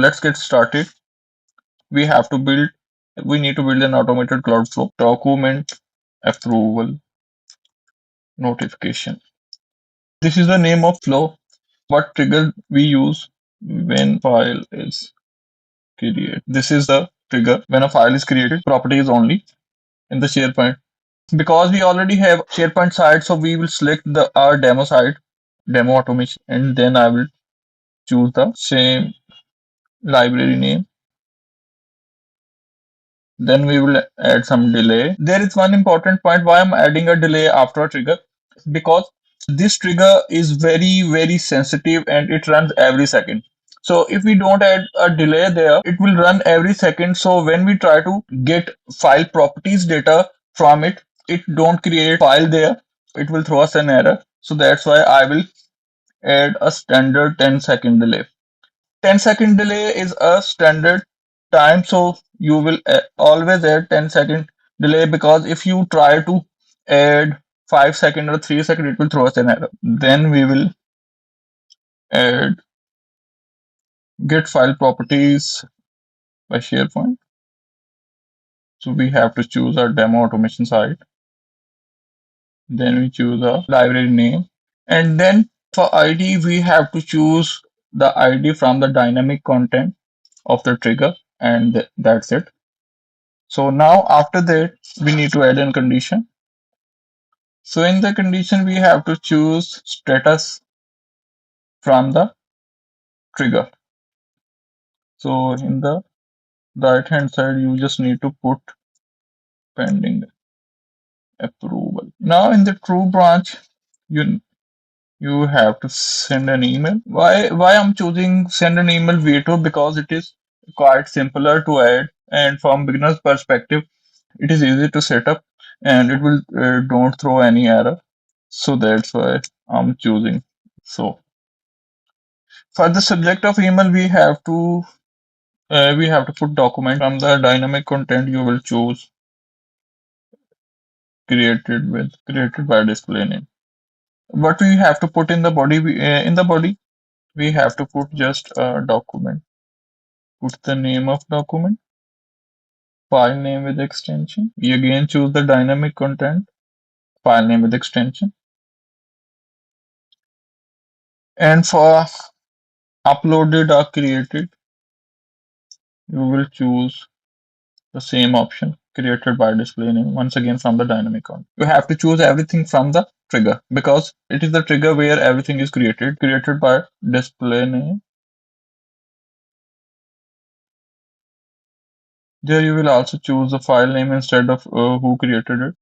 let's get started. We have to build, we need to build an automated cloud flow document approval notification. This is the name of flow. What trigger we use when file is created. This is the trigger when a file is created. Property is only in the SharePoint. Because we already have SharePoint site, so we will select the our demo site, demo automation, and then I will choose the same library name. Then we will add some delay. There is one important point why I'm adding a delay after a trigger, because this trigger is very sensitive and it runs every second. So if we don't add a delay there, it will run every second. So when we try to get file properties data from it, it don't create file there. It will throw us an error. So that's why I will add a standard 10-second delay. 10-second delay is a standard time, so you will always add 10-second delay, because if you try to add 5 second or 3 second, it will throw us an error. Then we will add get file properties by SharePoint. So we have to choose our demo automation site. Then we choose a library name, and then for ID we have to choose the ID from the dynamic content of the trigger, and that's it. So now after that, we need to add in condition. So in the condition, we have to choose status from the trigger. So in the right hand side, you just need to put pending approval. Now in the true branch, you have to send an email. Why I'm choosing send an email v2? Because it is quite simpler to add, and from beginner's perspective, it is easy to set up, and it will don't throw any error. So that's why I'm choosing. So for the subject of email, we have to put document. From the dynamic content, you will choose created by display name. What we have to put in the body? In the body, we have to put just a document. Put the name of document, file name with extension. We again choose the dynamic content, file name with extension. And for uploaded or created, you will choose the same option, created by display name, once again from the dynamic content. You have to choose everything from the trigger, because it is the trigger where everything is created by display name. There you will also choose the file name instead of who created it.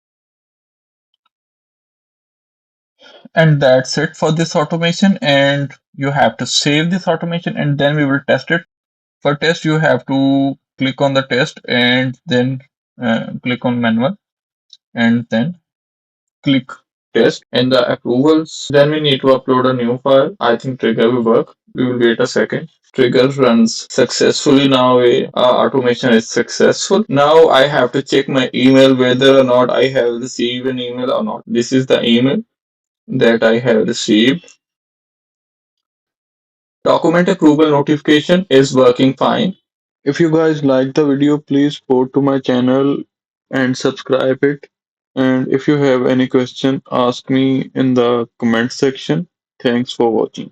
And that's it for this automation, and you have to save this automation, and then we will test it. For test, you have to click on the test, and then click on manual, and then click test in the approvals. Then we need to upload a new file. I think trigger will work. We will wait a second. Trigger runs successfully now. Our automation is successful. Now I have to check my email whether or not I have received an email or not. This is the email that I have received. Document approval notification is working fine. If you guys like the video, please go to my channel and subscribe it. And if you have any question, ask me in the comment section. Thanks for watching.